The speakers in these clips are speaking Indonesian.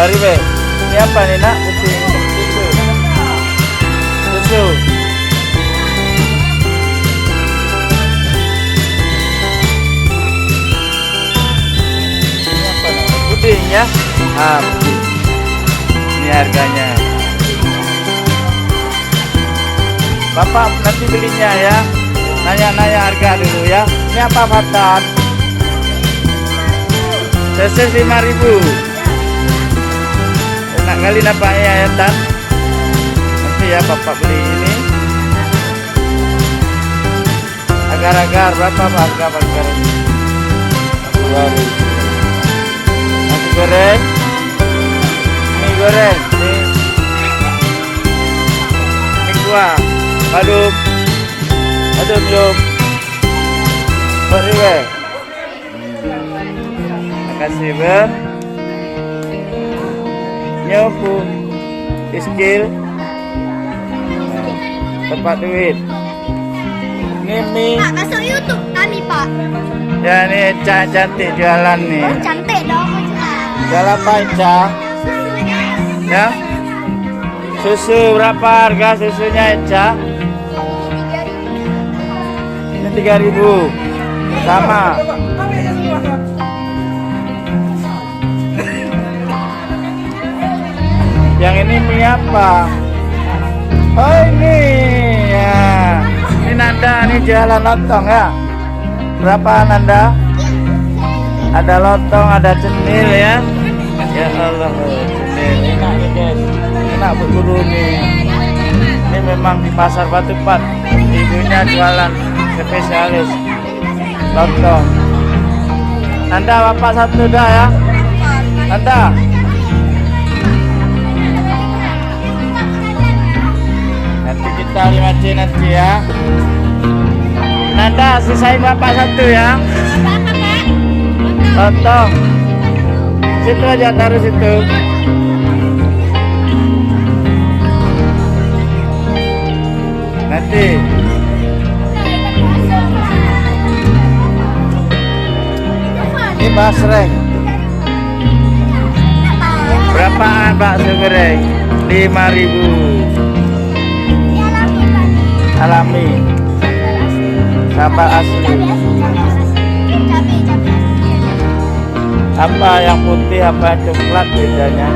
Mari be. Ini apa nih nak? Putih susu. Susu. Ini apa nak? Pudingnya. Ah, puding. Ini harganya. Bapak nanti belinya ya. Nanya-nanya harga dulu ya. Ini apa Fatan? Sosis 5.000. Enak kali nampaknya ya Tan. Nanti ya Bapak beli ini. Agar-agar berapa harga agar? 2.000. Nasi goreng. Mie goreng. Mie kuah. Badum. Badum yuk. Beri be. Makasih be. Nyoku skill tempat duit ini Pak, masuk YouTube kami Pak. ya ini Eca cantik jualan nih. Oh, cantik dong. Jual apa Eca? Ya susu berapa harga susunya Eca? Ini 3.000 sama. Yang ini mie apa? Oh ini ya. Ini Nanda, ini jualan lontong ya. Berapa Nanda? Ada lontong, ada cenil ya. Ya Allah, cenil. Enak nih guys. Enak berguru nih. Ini memang di pasar Batu Pat. Ibunya jualan spesialis lontong. Nanda bapak satu dah ya. Nanda. Nanti kita 5C nanti ya. Nanda sisain bapak satu ya. Lontong. Situ aja taruh situ. Nanti. Ini basreng. Berapaan bakso goreng? 5.000. Alami. Sambal asli. Apa yang putih, apa yang coklat bedanya?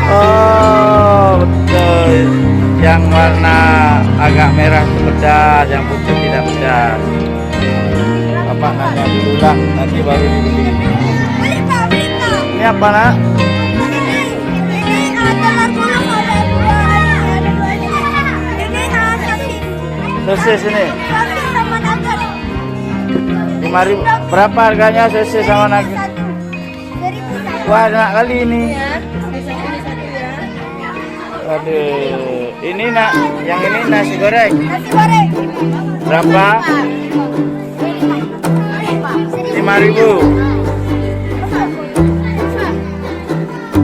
Oh betul. Yang warna agak merah itu pedas, yang putih tidak pedas. Bapak nanya dulu lah, nanti baru dibeli. Ini apa nak? Sosis ini 5.000. Berapa harganya sosis sama nugget? Wah enak kali ini. Aduh, ini nak, yang ini nasi goreng. Berapa? 5.000.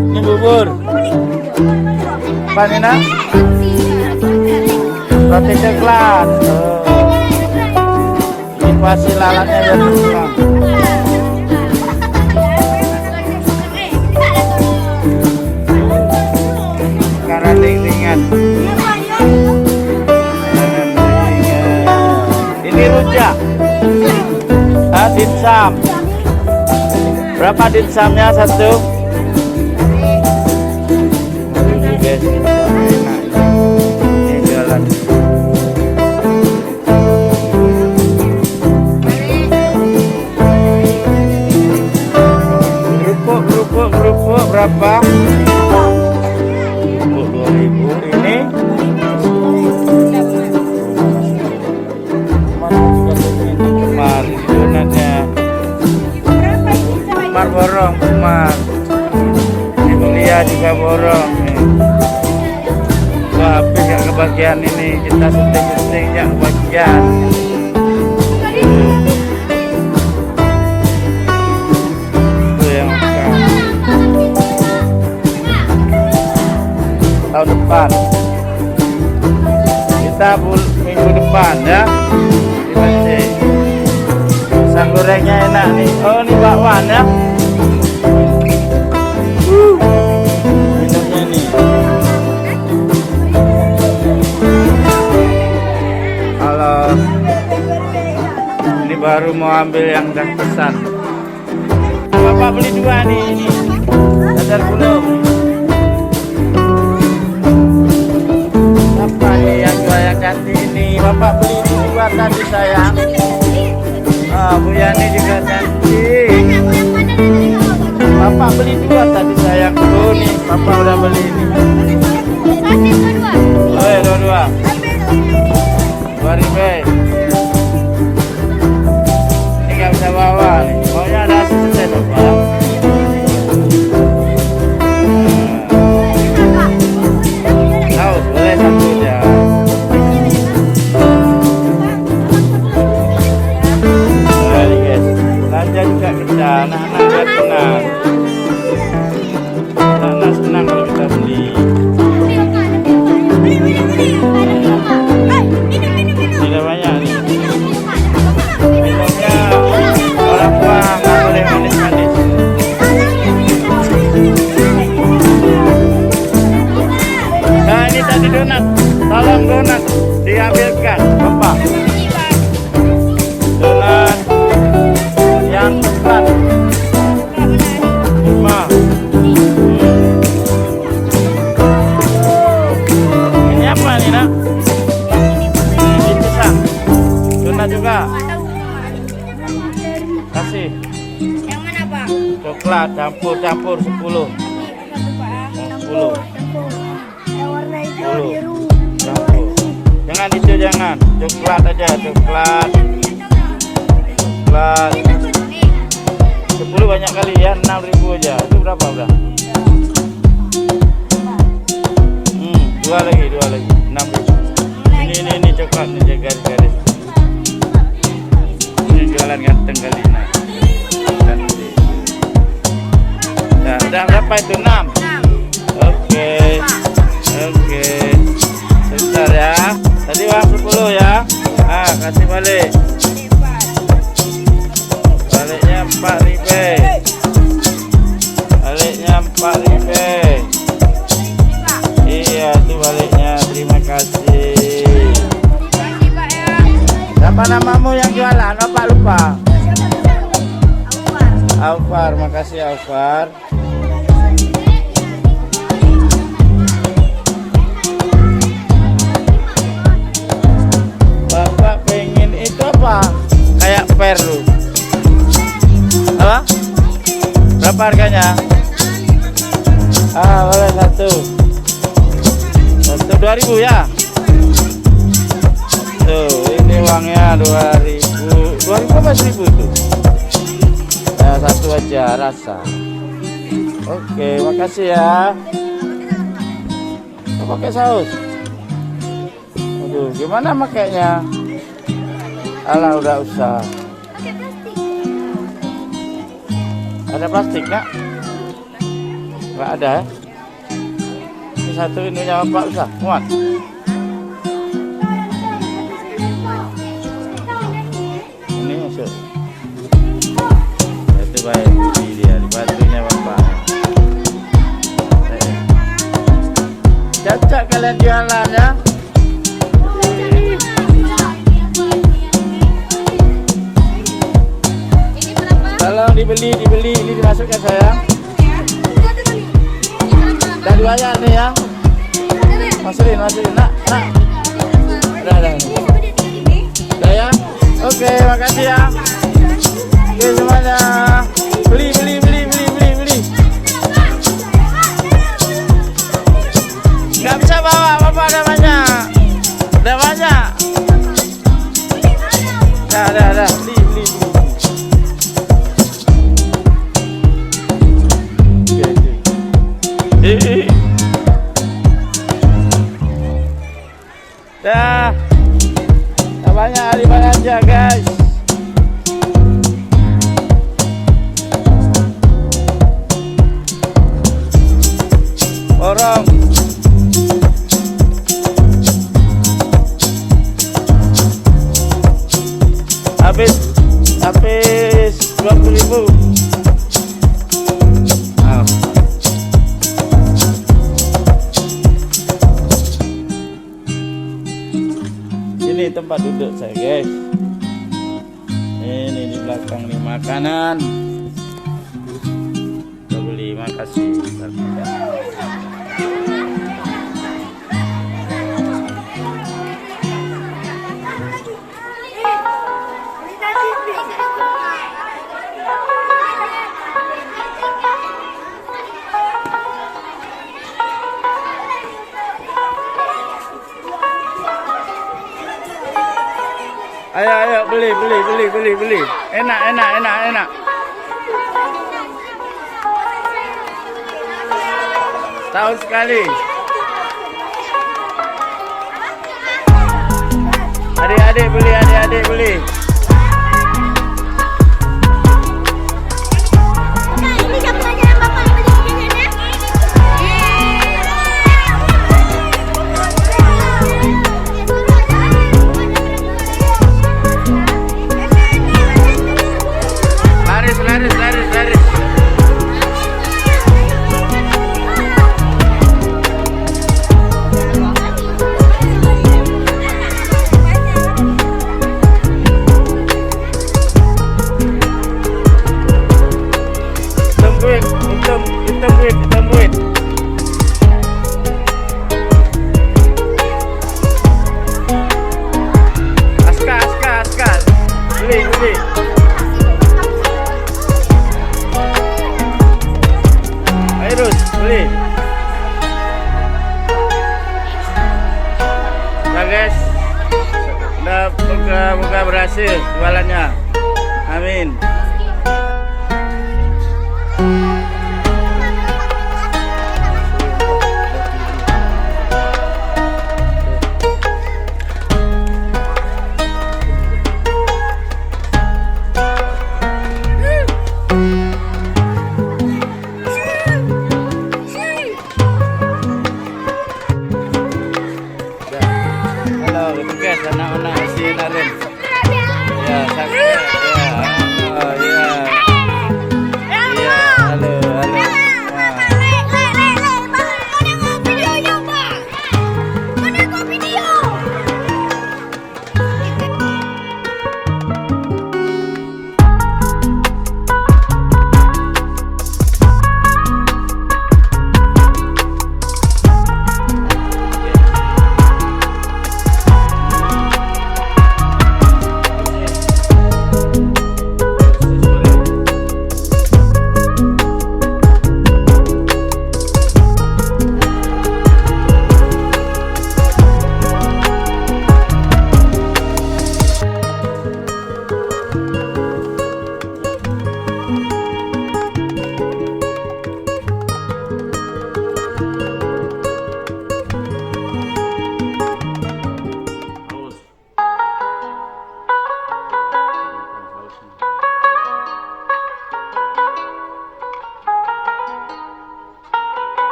Ini bubur. Apa ini nak? Roti coklat. Ini pasti lalatnya biar semua. Sekarang ringan. Ini rujak. Dimsum. Berapa dimsumnya satu? Guys, enak. Ini jualan. Kerupuk berapa? Kerupuk 2.000. Ini Umar donatnya. Umar borong, Umar. Ibu Lia juga borong nih. Wah, habis gak kebagian ini. Kita syuting-syuting gak kebagian. Tahun depan kita minggu depan ya di Masjid. Pisang gorengnya enak nih. Oh ini bakwan ya. ambil yang udah pesan. Bapak beli 2 nih, ini dadar gulung. Apa nih yang jual cantik ini? Bapak beli 2 tadi sayang. Bu Yani juga cantik. Bapak beli 2 tadi sayang. Nih, Bapak udah beli ini. Oh ya, 2. 2 ribu. Ini nggak bisa bawa nih. Maunya ada asisten Bapak. Saus boleh 1 aja. Ini guys, belanja juga kita. Anak-anak biar senang. Anak-anak senang kalau kita beli. Tidak banyak nih. Minumnya orang tua nggak boleh manis-manis. Nah ini tadi donat, tolong donat diambilkan Bapak. Donat yang coklat 5. Ini apa nih nak? Ini pisang. Donat juga. Kasih. Yang mana Pak? Coklat campur 10. 10. Yang warna hijau 10. biru. Campur. Jangan hijau jangan. Coklat aja, coklat. 10 banyak kali ya, 6.000 aja. Itu berapa udah? 2 lagi, 6.000. Ini coklat nih, garis-garis. Ini jualan ganteng kali ini. Nah, udah berapa itu? 6. Oke. Sebentar ya. Tadi uang 10 ya. Kasih balik. Baliknya 4.000. Baliknya 4.000. Iya, itu baliknya. Terima kasih. Siapa namamu yang jualan? Bapak lupa. Aufar, makasih Aufar. Bapak pengen itu apa? Kayak perlu. Apa? Berapa harganya? Boleh 1. 2.000 ya. Tuh, ini uangnya 2.000. 2.000 apa 1.000 tuh? Ya, 1 aja rasa. Oke, makasih ya. Oh, pakai saus. Aduh, gimana makainya? Alah, udah usah. Ada plastik nggak? Nggak ada ya? Ini 1 ininya Bapak usah, muat. Ini masuk. Itu baik, ini dia dibantunya Bapak. Cocok kalian jualan ya. Tolong dibeli, ini dimasukkan sayang. Dan dibayar nih ya. Masukin, nak. Udah. Udah ya. Oke, makasih ya. Oke semuanya. Beli. Nggak bisa bawa, Bapak ada banyak. Udah banyak. Dah. Beli. Dah banyak hari belanja guys. Borong. Habis 20.000. Ini tempat duduk saya guys. Ini Ini di belakang nih makanan. Kita beli, makasih. Ayo beli. Enak. Tahun sekali. Adik-adik beli.